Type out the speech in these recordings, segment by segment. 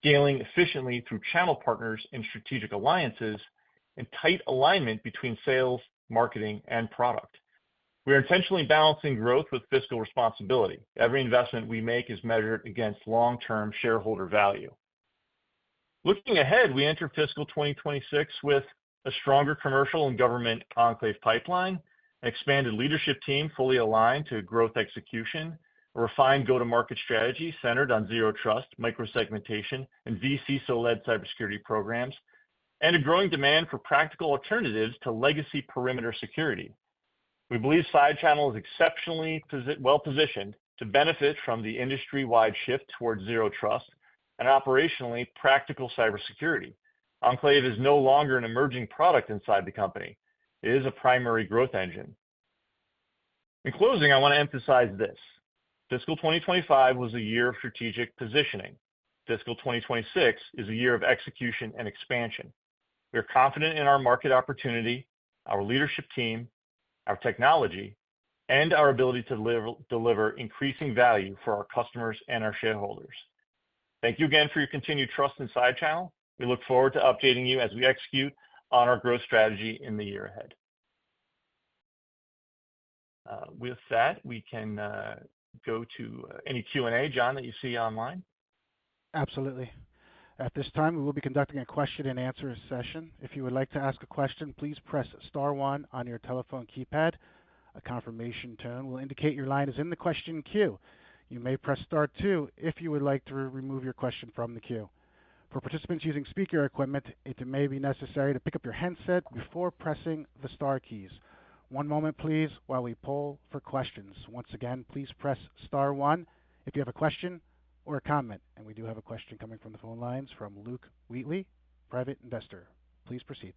scaling efficiently through channel partners and strategic alliances, and tight alignment between sales, marketing, and product. We are intentionally balancing growth with fiscal responsibility. Every investment we make is measured against long-term shareholder value. Looking ahead, we enter fiscal 2026 with a stronger commercial and government enclave pipeline, an expanded leadership team fully aligned to growth execution, a refined go-to-market strategy centered on zero trust, microsegmentation, and vCISO-led cybersecurity programs, and a growing demand for practical alternatives to legacy perimeter security. We believe Sidechannel is exceptionally well-positioned to benefit from the industry-wide shift towards zero trust and operationally practical cybersecurity. Enclave is no longer an emerging product inside the company. It is a primary growth engine. In closing, I want to emphasize this. Fiscal 2025 was a year of strategic positioning. Fiscal 2026 is a year of execution and expansion. We are confident in our market opportunity, our leadership team, our technology, and our ability to deliver increasing value for our customers and our shareholders. Thank you again for your continued trust in Sidechannel. We look forward to updating you as we execute on our growth strategy in the year ahead. With that, we can go to any Q&A, John, that you see online. Absolutely. At this time, we will be conducting a question and answer session. If you would like to ask a question, please press star one on your telephone keypad. A confirmation tone will indicate your line is in the question queue. You may press star two if you would like to remove your question from the queue. For participants using speaker equipment, it may be necessary to pick up your headset before pressing the star keys. One moment, please, while we poll for questions. Once again, please press star one if you have a question or a comment. And we do have a question coming from the phone lines from Luke Wheatley, private investor. Please proceed.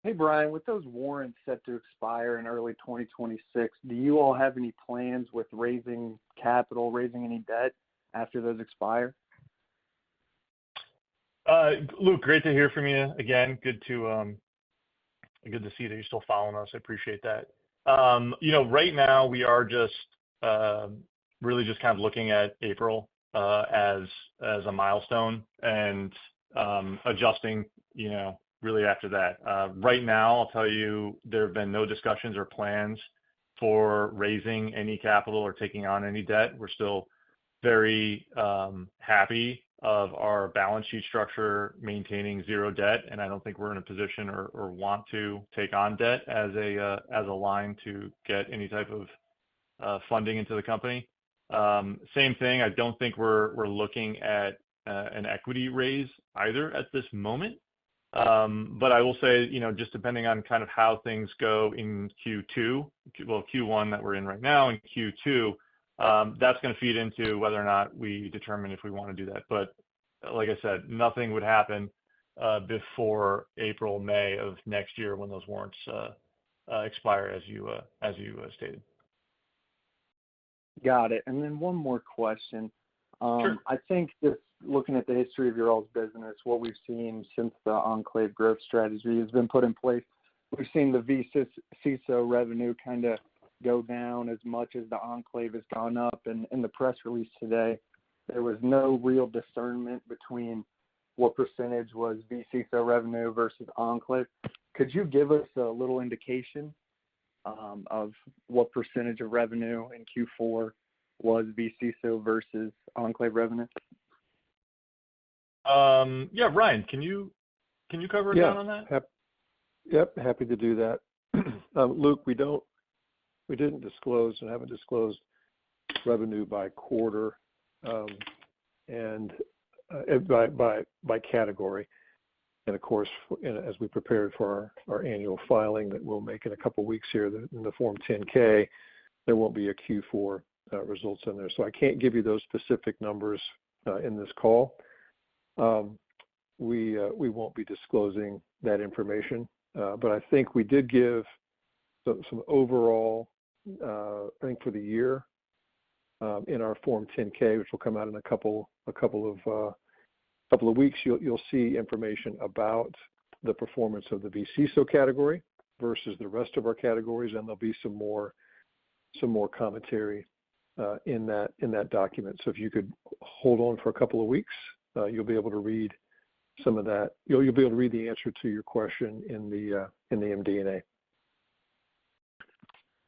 Hey, Brian, with those warrants set to expire in early 2026, do you all have any plans with raising capital, raising any debt after those expire? Luke, great to hear from you again. Good to see that you're still following us. I appreciate that. Right now we are just really just kind of looking at April as a milestone and adjusting, really after that. Right now, I'll tell you, there have been no discussions or plans for raising any capital or taking on any debt. We're still very happy of our balance sheet structure, maintaining zero debt, and I don't think we're in a position or want to take on debt as a line to get any type of funding into the company. Same thing. I don't think we're looking at an equity raise either at this moment. But I will say, just depending on kind of how things go in Q1 that we're in right now, and Q2, that's going to feed into whether or not we determine if we want to do that. But like I said, nothing would happen before April, May of next year when those warrants expire, as you stated. Got it. And then one more question. Sure. I think just looking at the history of your all's business, what we've seen since the Enclave growth strategy has been put in place, we've seen the vCISO revenue kind of go down as much as the Enclave has gone up. And in the press release today, there was no real discernment between what percentage was vCISO revenue versus Enclave. Could you give us a little indication of what percentage of revenue in Q4 was vCISO versus Enclave revenue? Yeah, Ryan, can you cover it down on that? Yep, happy to do that. Luke, we didn't disclose and haven't disclosed revenue by quarter and by category. And of course, as we prepared for our annual filing that we'll make in a couple of weeks here in the Form 10-K, there won't be a Q4 results in there. So I can't give you those specific numbers in this call. We won't be disclosing that information, but I think we did give some overall, I think for the year, in our Form 10-K, which will come out in a couple of weeks. You'll see information about the performance of the vCISO category versus the rest of our categories, and there'll be some more commentary in that document. So if you could hold on for a couple of weeks, you'll be able to read some of that. You'll be able to read the answer to your question in the MD&A.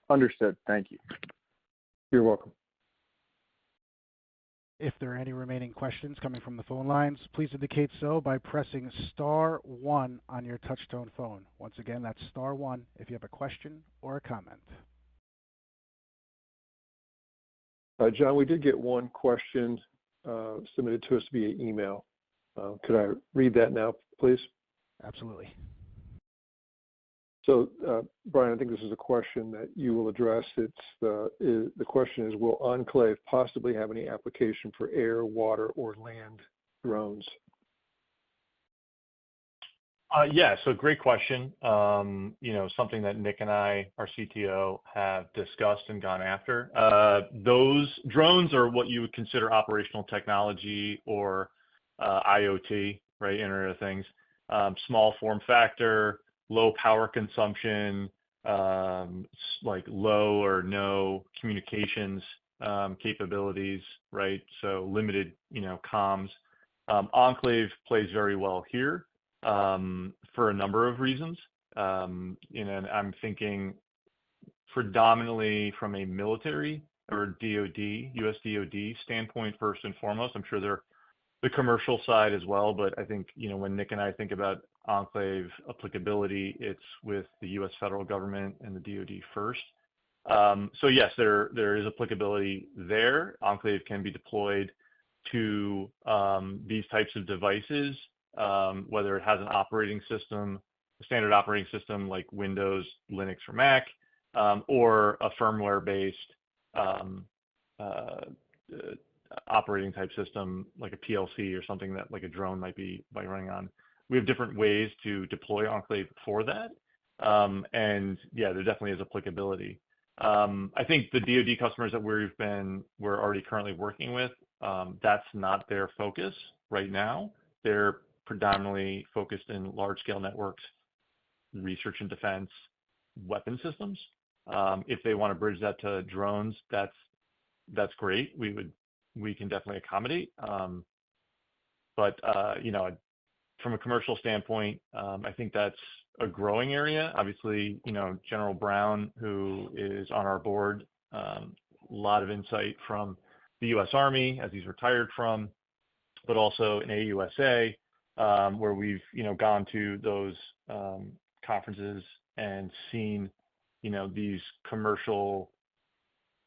Understood. Thank you. You're welcome. If there are any remaining questions coming from the phone lines, please indicate so by pressing star one on your touchtone phone. Once again, that's star one if you have a question or a comment. John, we did get one question submitted to us via email. Could I read that now, please? Absolutely. So, Brian, I think this is a question that you will address. The question is, will Enclave possibly have any application for air, water, or land drones? Yeah, so great question. Something that Nick and I, our CTO, have discussed and gone after. Those drones are what you would consider operational technology or IoT, right? Internet of Things. Small form factor, low power consumption, like low or no communications capabilities, right? So limited, comms. Enclave plays very well here for a number of reasons. And I'm thinking predominantly from a military or DoD, US DoD standpoint first and foremost. I'm sure they're the commercial side as well, but I think, when Nick and I think about Enclave applicability, it's with the US federal government and the DoD first. So yes, there is applicability there. Enclave can be deployed to these types of devices, whether it has an operating system, a standard operating system like Windows, Linux, or Mac, or a firmware-based operating type system like a PLC or something that like a drone might be running on. We have different ways to deploy Enclave for that. And yeah, there definitely is applicability. I think the DoD customers that we're already currently working with, that's not their focus right now. They're predominantly focused in large scale networks, research and defense, weapon systems. If they want to bridge that to drones, that's great. We can definitely accommodate. But from a commercial standpoint, I think that's a growing area. Obviously, General Brown, who is on our board, a lot of insight from the U.S. Army as he's retired from, but also in AUSA, where we've, gone to those conferences and seen, these commercial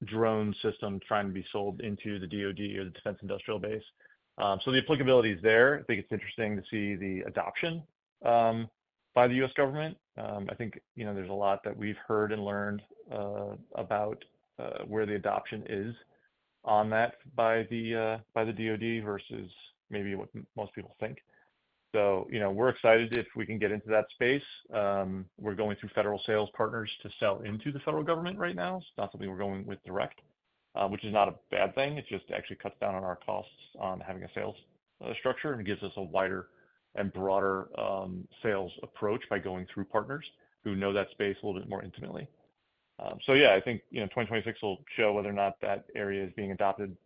drone systems trying to be sold into the DoD or the Defense Industrial Base. So the applicability is there. I think it's interesting to see the adoption by the U.S. government. I think, there's a lot that we've heard and learned about where the adoption is on that by the DoD versus maybe what most people think. So, we're excited if we can get into that space. We're going through federal sales partners to sell into the federal government right now. It's not something we're going with direct, which is not a bad thing. It just actually cuts down on our costs on having a sales structure and gives us a wider and broader sales approach by going through partners who know that space a little bit more intimately. So yeah, I think 2026 will show whether or not that area is being adopted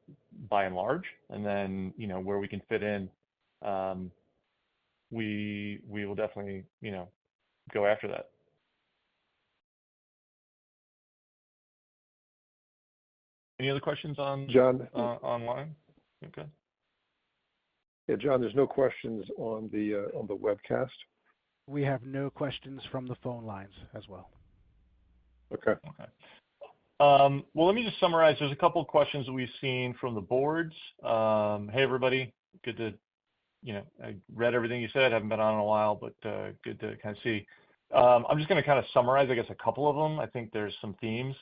by and large, and then where we can fit in. We will definitely go after that. Any other questions on John? Online? Okay. Yeah, John, there's no questions on the webcast. We have no questions from the phone lines as well. Okay. Well, let me just summarize. There's a couple of questions that we've seen from the boards. Hey, everybody. Good to, I read everything you said. Haven't been on in a while, but good to kind of see. I'm just going to kind of summarize, I guess, a couple of them. I think there's some themes.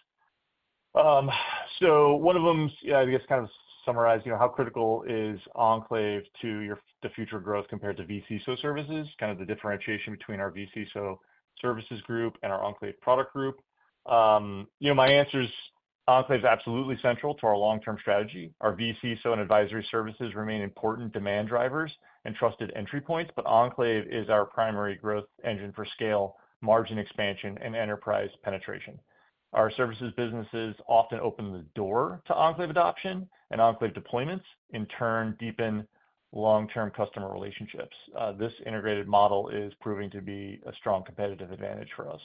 So one of them, I guess, kind of summarize, how critical is Enclave to the future growth compared to vCISO services, kind of the differentiation between our vCISO services group and our Enclave product group. My answer is Enclave is absolutely central to our long-term strategy. Our vCISO and advisory services remain important demand drivers and trusted entry points, but Enclave is our primary growth engine for scale, margin expansion, and enterprise penetration. Our services businesses often open the door to Enclave adoption and Enclave deployments, in turn deepen long-term customer relationships. This integrated model is proving to be a strong competitive advantage for us.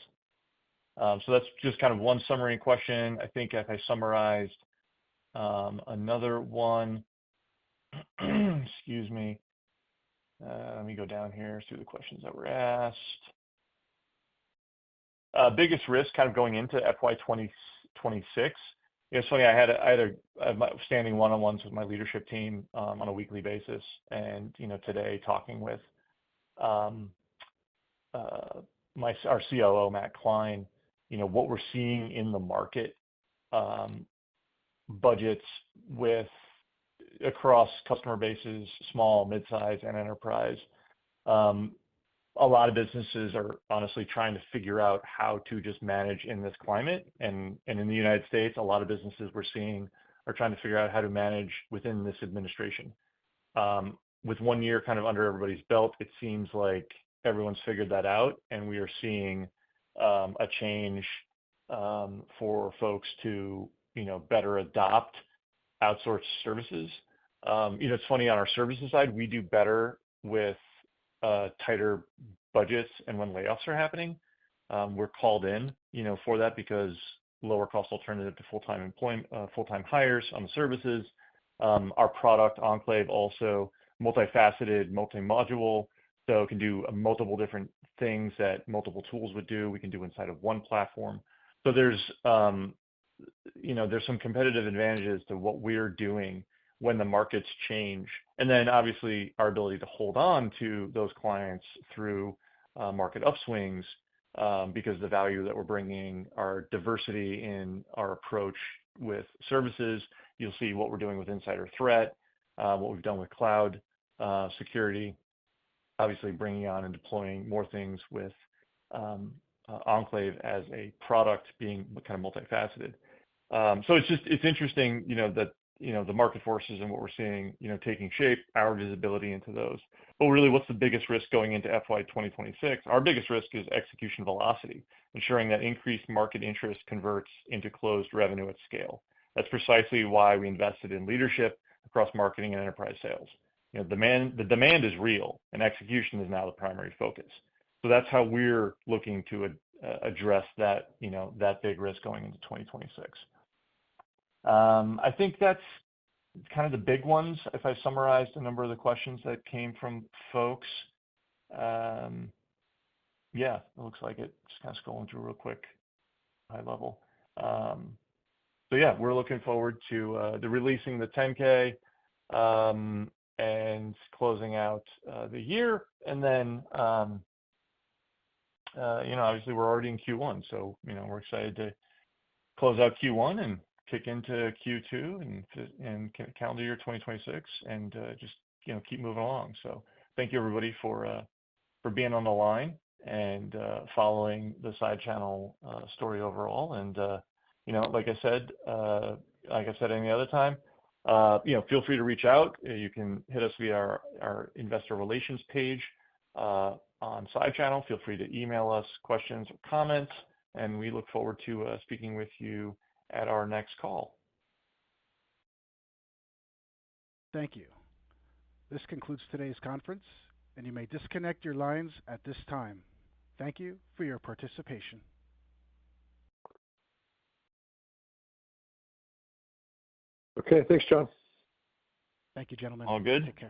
So that's just kind of one summary question. I think if I summarized another one, excuse me, let me go down here through the questions that were asked. Biggest risk kind of going into FY 2026. It's funny, I had standing one-on-ones with my leadership team on a weekly basis, and today talking with our COO Matt Klein, what we're seeing in the market, budgets across customer bases, small, mid-size, and enterprise. A lot of businesses are honestly trying to figure out how to just manage in this climate. And in the United States, a lot of businesses we're seeing are trying to figure out how to manage within this administration. With 1 year kind of under everybody's belt, it seems like everyone's figured that out, and we are seeing a change for folks to better adopt outsourced services. It's funny, on our services side, we do better with tighter budgets and when layoffs are happening. We're called in, for that, because lower cost alternative to full-time employment, full-time hires on the services. Our product Enclave also multifaceted, multi-module, so it can do multiple different things that multiple tools would do. We can do inside of one platform. So there's some competitive advantages to what we're doing when the markets change. And then obviously our ability to hold on to those clients through market upswings, because the value that we're bringing, our diversity in our approach with services. You'll see what we're doing with Insider Threat, what we've done with cloud security, obviously bringing on and deploying more things with Enclave as a product being kind of multifaceted. So it's interesting, that the market forces and what we're seeing, taking shape, our visibility into those. But really, what's the biggest risk going into FY 2026? Our biggest risk is execution velocity, ensuring that increased market interest converts into closed revenue at scale. That's precisely why we invested in leadership across marketing and enterprise sales. The demand is real, and execution is now the primary focus. So that's how we're looking to address that, that big risk going into 2026. I think that's kind of the big ones. If I summarized a number of the questions that came from folks, yeah, it looks like it. Just kind of scrolling through real quick, high level. So yeah, we're looking forward to the releasing the 10K and closing out the year, and then obviously we're already in Q1, so we're excited to close out Q1 and kick into Q2 and calendar year 2026, and just keep moving along. So thank you everybody for being on the line and following the Sidechannel story overall. And like I said any other time, feel free to reach out. You can hit us via our investor relations page on Sidechannel. Feel free to email us questions or comments, and we look forward to speaking with you at our next call. Thank you. This concludes today's conference, and you may disconnect your lines at this time. Thank you for your participation. Okay, thanks, John. Thank you, gentlemen. All good? Take care.